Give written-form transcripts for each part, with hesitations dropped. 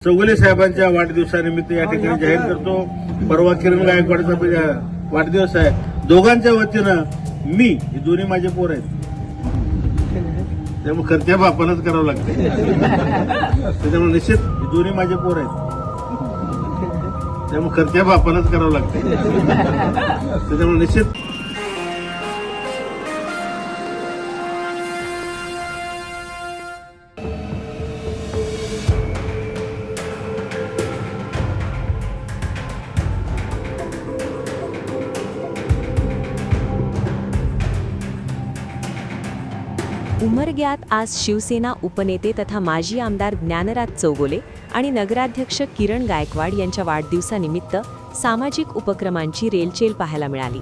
चौगुले साहेबांच्या वाढदिवसानिमित्त या ठिकाणी जाहीर करतो. परवा किरण गायकवाडचा वाढदिवस आहे. दोघांच्या वतीनं मी हे दोन्ही माझे पोर आहेत, त्यामुळे खर्च्या बापालाच करावं लागते. त्याच्यामुळे निश्चित हे दोन्ही माझे पोर आहेत, त्यामुळे खर्च्या बापालाच करावं लागते. त्याच्यामुळे निश्चित उमरग्यात आज शिवसेना उपनेते तथा माजी आमदार ज्ञानराज चौगुले आणि नगराध्यक्ष किरण गायकवाड यांच्या वाढदिवसानिमित्त सामाजिक उपक्रमांची रेलचेल पाहायला मिळाली.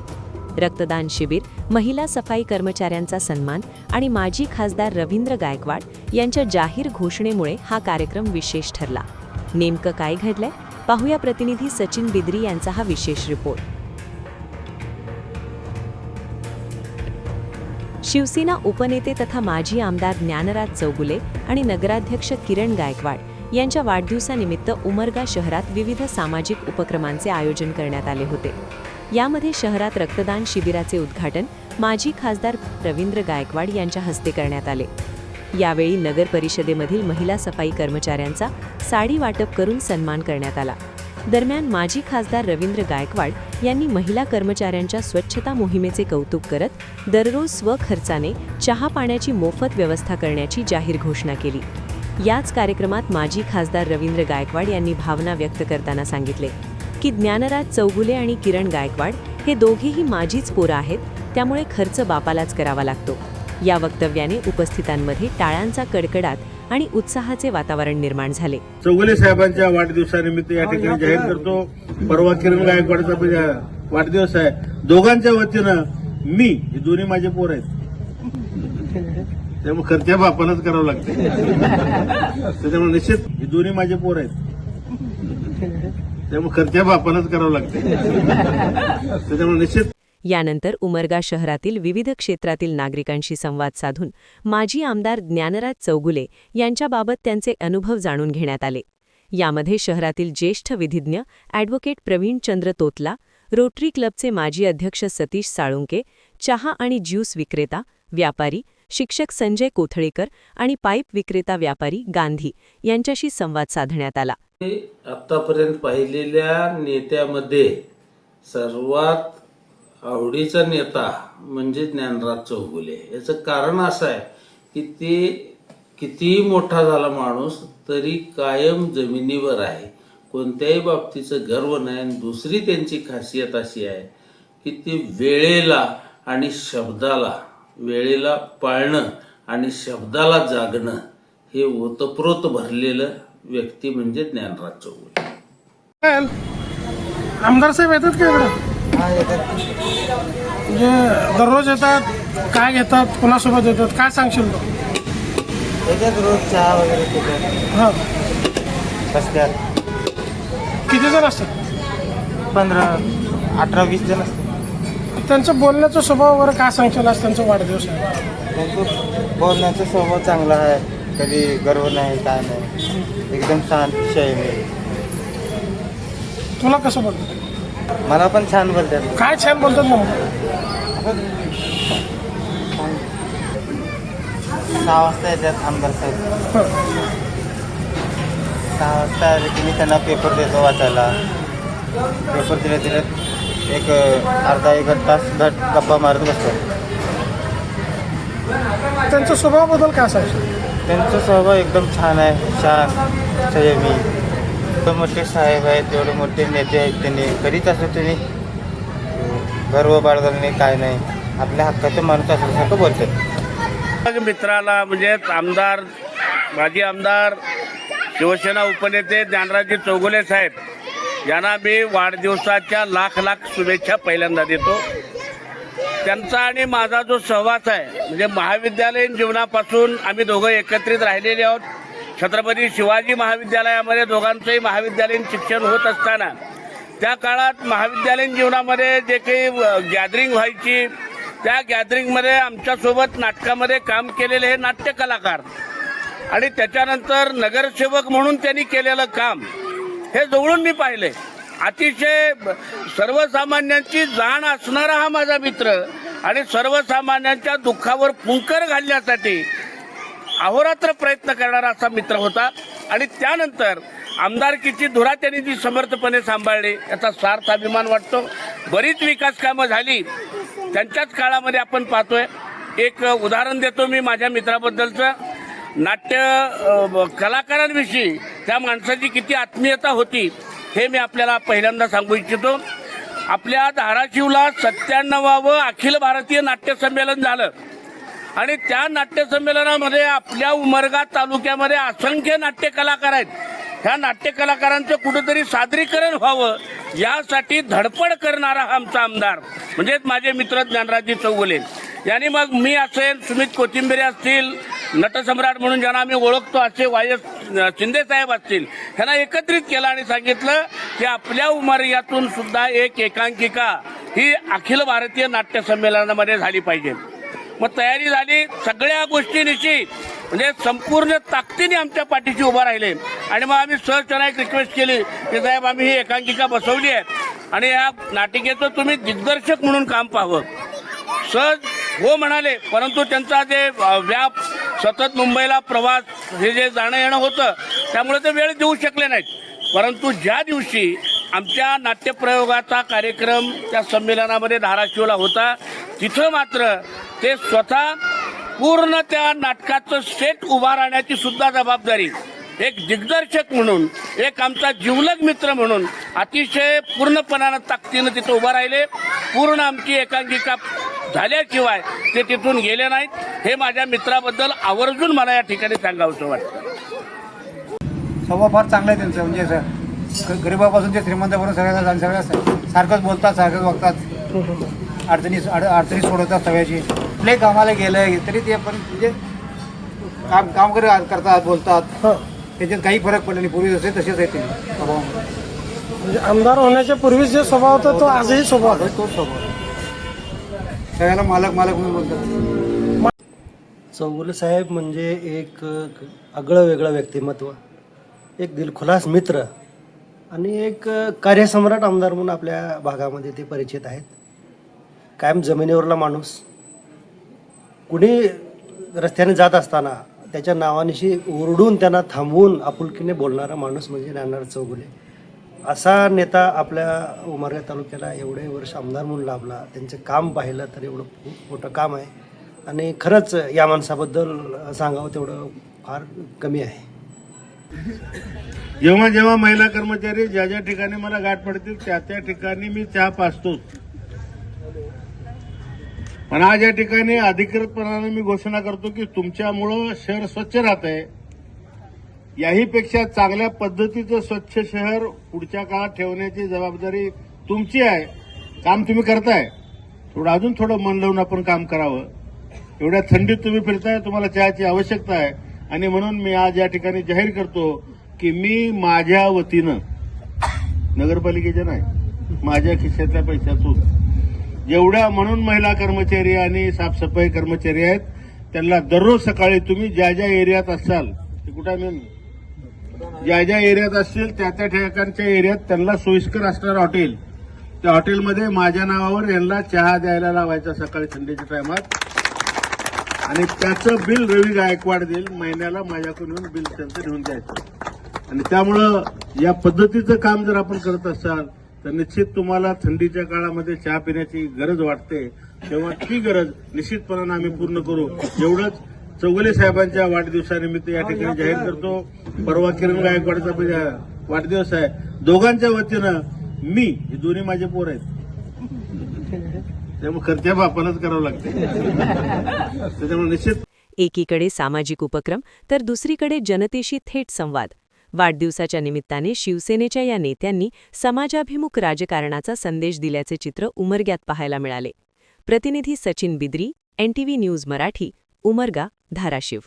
रक्तदान शिबिर, महिला सफाई कर्मचाऱ्यांचा सन्मान आणि माजी खासदार रवींद्र गायकवाड यांच्या जाहीर घोषणेमुळे हा कार्यक्रम विशेष ठरला. नेमकं काय घडलंय पाहूया प्रतिनिधी सचिन बिद्री यांचा हा विशेष रिपोर्ट. शिवसेना उपनेते तथा माजी आमदार ज्ञानराज चौगुले आणि नगराध्यक्ष किरण गायकवाड यांच्या वाढदिवसानिमित्त उमरगा शहरात विविध सामाजिक उपक्रमांचे आयोजन करण्यात आले होते. यामध्ये शहरात रक्तदान शिबिराचे उद्घाटन माजी खासदार रवींद्र गायकवाड यांच्या हस्ते करण्यात आले. यावेळी नगर परिषदेमधील महिला सफाई कर्मचाऱ्यांचा साडी वाटप करून सन्मान करण्यात आला. दरम्यान माजी खासदार रवींद्र गायकवाड यांनी महिला कर्मचाऱ्यांच्या स्वच्छता मोहिमेचे कौतुक करत दररोज स्वखर्चाने चहा पाण्याची मोफत व्यवस्था करण्याची जाहीर घोषणा केली. याच कार्यक्रमात माजी खासदार रवींद्र गायकवाड यांनी भावना व्यक्त करताना सांगितले की ज्ञानराज चौगुले आणि किरण गायकवाड हे दोघेही माझीच पोरं आहेत, त्यामुळे खर्च बापालाच करावा लागतो. या वक्तव्याने उपस्थितांमध्ये टाळ्यांचा कडकडाट आणि उत्साहाचे वातावरण निर्माण झाले. चौगुले साहेबांच्या वाढदिवसानिमित्त या ठिकाणी जाहीर करतो. परवा किरण गायकवाडचा वाढदिवस आहे. दोघांच्या वतीनं मी हे दोन्ही माझे पोर आहेत, त्यामुळे खर्च्या बापालाच करावं लागते. त्याच्यामुळे निश्चित हे दोन्ही माझे पोर आहेत, त्यामुळे खर्च्या बापालाच करावं लागते. त्याच्यामुळे निश्चित. यानंतर उमरगा शहरातील विविध क्षेत्रातील नागरिकांशी संवाद साधून माजी आमदार ज्ञानराज चौगुले यांच्याबाबत त्यांचे अनुभव जाणून घेण्यात आले. यामध्ये शहरातील ज्येष्ठ विधिज्ञ ॲडव्होकेट प्रवीणचंद्र तोतला, रोटरी क्लबचे माजी अध्यक्ष सतीश साळुंके, चहा आणि ज्यूस विक्रेता, व्यापारी, शिक्षक संजय कोथळेकर आणि पाईप विक्रेता व्यापारी गांधी यांच्याशी संवाद साधण्यात आला. आतापर्यंत पाहिलेल्या नेत्यामध्ये सर्वात आवडीचा नेता म्हणजे ज्ञानराज चौगुले. याचं कारण असं आहे की ते कितीही मोठा झाला माणूस तरी कायम जमिनीवर आहे, कोणत्याही बाबतीचं गर्व नाही. आणि दुसरी त्यांची खासियत अशी आहे की ते वेळेला आणि शब्दाला, वेळेला पाळणं आणि शब्दाला जागणं हे ओतप्रोत भरलेलं व्यक्ती म्हणजे ज्ञानराज चौगुले. आमदार साहेब येतात का इकडं? म्हणजे दररोज येतात, काय घेतात, कोणासोबत येतात, काय सांगशील तू? त्याच्यात रोज चहा वगैरे पितात. हां, बसत्यात. किती जण असतात? 15, 18, 20 जण असतात. त्यांचं बोलण्याचा स्वभाव वगैरे काय सांगशील? आज त्यांचा वाढदिवस आहे. त्यांचं बोलण्याचा स्वभाव चांगला आहे, कधी गर्व नाही, काय नाही, एकदम शांत शैली. तुला कसं बोलतात? मला पण छान बोलतात. काय छान बोलतात ना? 6 वाजता येतात आमदार साहेब. 6 वाजता आले की मी त्यांना पेपर देतो वाचायला. पेपर दिले एक अर्धा 1 तास गप्पा मारत बसतो. त्यांच्या स्वभावाबद्दल काय सांगशील? त्यांचा स्वभाव एकदम छान आहे, शांत, संयमी. एवढे मोठे साहेब आहेत, एवढे मोठे नेते आहेत, त्यांनी कधीच असं त्यांनी गर्व बाळगणे काय नाही, आपल्या हक्काचे माणूस असल्यासारखं बोलतात. मित्राला म्हणजे आमदार, माजी आमदार, शिवसेना उपनेते ज्ञानराज चौगुले साहेब यांना मी वाढदिवसाच्या लाख लाख शुभेच्छा पहिल्यांदा देतो. त्यांचा आणि माझा जो सहवास आहे म्हणजे महाविद्यालयीन जीवनापासून आम्ही दोघं एकत्रित राहिलेले आहोत. छत्रपती शिवाजी महाविद्यालयामध्ये दोघांचंही महाविद्यालयीन शिक्षण होत असताना त्या काळात महाविद्यालयीन जीवनामध्ये जे काही गॅदरिंग व्हायची, त्या गॅदरिंगमध्ये आमच्यासोबत नाटकामध्ये काम केलेले हे नाट्य कलाकार आणि त्याच्यानंतर नगरसेवक म्हणून त्यांनी केलेलं काम हे जवळून मी पाहिले. अतिशय सर्वसामान्यांची जाण असणारा हा माझा मित्र आणि सर्वसामान्यांच्या दुःखावर फुंकर घालण्यासाठी अहोरात्र प्रयत्न करणारा असा मित्र होता. आणि त्यानंतर आमदारकीची धुरा त्यांनी जी समर्थपणे सांभाळली याचा सार्थ अभिमान वाटतो. बरीच विकास कामं झाली त्यांच्याच काळामध्ये आपण पाहतोय. एक उदाहरण देतो मी माझ्या मित्राबद्दलचं. नाट्य कलाकारांविषयी त्या माणसाची किती आत्मीयता होती हे मी आपल्याला पहिल्यांदा सांगू इच्छितो. आपल्या धाराशिवला 97वे अखिल भारतीय नाट्य संमेलन झालं आणि त्या नाट्य संमेलनामध्ये आपल्या उमरगा तालुक्यामध्ये असंख्य नाट्य कलाकार आहेत. ह्या नाट्य कलाकारांचं कुठेतरी सादरीकरण व्हावं यासाठी धडपड करणारा आमचा आमदार म्हणजेच माझे मित्र ज्ञानराज चौगुले यांनी मग मी असेल, सुमित कोथिंबिरे असतील, नटसम्राट म्हणून ज्यांना आम्ही ओळखतो असे वायस शिंदे साहेब असतील, ह्यांना एकत्रित केलं आणि सांगितलं की आपल्या उमरग्यातून सुद्धा एक एकांकिका ही अखिल भारतीय नाट्य संमेलनामध्ये झाली पाहिजे. मग तयारी झाली. सगळ्या गोष्टी निश्चित म्हणजे संपूर्ण ताकदीने आमच्या पाठीशी उभा राहिले आणि मग आम्ही सहज त्यांना एक रिक्वेस्ट केली की साहेब आम्ही ही एकांकिका बसवली आहे आणि या नाटिकेचं तुम्ही दिग्दर्शक म्हणून काम पाहावं. सहज हो म्हणाले, परंतु त्यांचा जे व्याप सतत मुंबईला प्रवास हे जे जाणं येणं होतं त्यामुळे ते वेळ देऊ शकले नाहीत. परंतु ज्या दिवशी आमच्या नाट्यप्रयोगाचा कार्यक्रम त्या संमेलनामध्ये धाराशिवला होता तिथं मात्र ते स्वतः पूर्ण त्या नाटकाचं सेट उभा राहण्याची सुद्धा जबाबदारी एक दिग्दर्शक म्हणून, एक आमचा जिवलग मित्र म्हणून अतिशय पूर्णपणानं ताकदीनं तिथं उभा राहिले. पूर्ण आमची एकांकिका झाल्याशिवाय ते तिथून गेले नाहीत. हे माझ्या मित्राबद्दल आवर्जून मला या ठिकाणी सांगावंसं वाटतं. स्वभाव फार चांगला आहे त्यांचं. म्हणजे असं गरिबापासून ते श्रीमंतापर्यंत सगळ्या सारखंच बोलतात, सारखंच वागतात, अडचणी सोडवतात सगळ्याची. कुठल्याही कामाला गेलं तरी ते पण म्हणजे काम करतात, बोलतात. त्याच्यात काही फरक पडला नाही. पूर्वी जसे तसेच आहे ते स्वभावामध्ये. म्हणजे आमदार होण्याच्या पूर्वी जे स्वभाव होता तो आजही स्वभाव आहे. तोच स्वभाव सगळ्याला मालक म्हणून बोलतात. चौगुले साहेब म्हणजे एक आगळं वेगळं व्यक्तिमत्व, एक दिलखुलास मित्र आणि एक कार्यसम्राट आमदार म्हणून आपल्या भागामध्ये ते परिचित आहेत. कायम जमिनीवरला माणूस. कुणी रस्त्याने जात असताना त्याच्या नावानिशी ओरडून त्यांना थांबवून आपुलकीने बोलणारा माणूस म्हणजे ज्ञानराज चौगुले. असा नेता आपल्या उमरगा तालुक्याला एवढे वर्ष आमदार म्हणून लाभला. त्यांचं काम पाहिलं तर एवढं खूप मोठं काम आहे आणि खरंच या माणसाबद्दल सांगावं तेवढं फार कमी आहे. जेव्हा जेव्हा महिला कर्मचारी ज्या ज्या ठिकाणी मला गाठ पडतील त्या त्या ठिकाणी मी चहा पाचतोच. पण आज या ठिकाणी अधिकृतपणाने मी घोषणा करतो की तुमच्यामुळं शहर स्वच्छ राहत आहे. याहीपेक्षा चांगल्या पद्धतीचं स्वच्छ शहर पुढच्या काळात ठेवण्याची जबाबदारी तुमची आहे. काम तुम्ही करताय, अजून थोडं मन लावून आपण काम करावं. एवढ्या थंडीत तुम्ही फिरताय, तुम्हाला चहाची आवश्यकता आहे आणि म्हणून मी आज या ठिकाणी जाहीर करतो की मी माझ्या वतीनं, नगरपालिकेच्या नाही, माझ्या खिशातल्या पैशातून जेवढ्या म्हणून महिला कर्मचारी आणि साफसफाई कर्मचारी आहेत त्यांना दररोज सकाळी तुम्ही ज्या ज्या एरियात असाल, ते कुठं ज्या ज्या एरियात असतील त्या त्या ठिकाणच्या एरियात त्यांना सोयीस्कर असणारं हॉटेल, त्या हॉटेलमध्ये माझ्या नावावर यांना चहा द्यायला लावायचा सकाळी थंडीच्या टायमात आणि त्याचं बिल रवी गायकवाड देईल. महिन्याला माझ्याकडून बिल त्यांचं घेऊन द्यायचं. आणि त्यामुळं या पद्धतीचं काम जर आपण करत असाल तर निश्चित तुम्हाला थंडीच्या काळामध्ये चहा पिण्याची गरज वाटते, तेव्हा ती गरज निश्चितपणानं आम्ही पूर्ण करू. एवढंच चौगुले साहेबांच्या वाढदिवसानिमित्त या ठिकाणी जाहीर करतो. परवा किरण गायकवाडचा वाढदिवस आहे. दोघांच्या वतीनं मी, हे दोन्ही माझे पोर आहेत, त्यामुळे खर्च्या बापालाच करावं लागते. त्याच्यामुळे निश्चित एकीकडे सामाजिक उपक्रम तर दुसरीकडे जनतेशी थेट संवाद. वाढदिवसाच्या निमित्ताने शिवसेनेच्या या नेत्यांनी समाजाभिमुख राजकारणाचा संदेश दिल्याचे चित्र उमरग्यात पाहायला मिळाले. प्रतिनिधी सचिन बिद्री, NTV न्यूज मराठी, उमरगा, धाराशिव.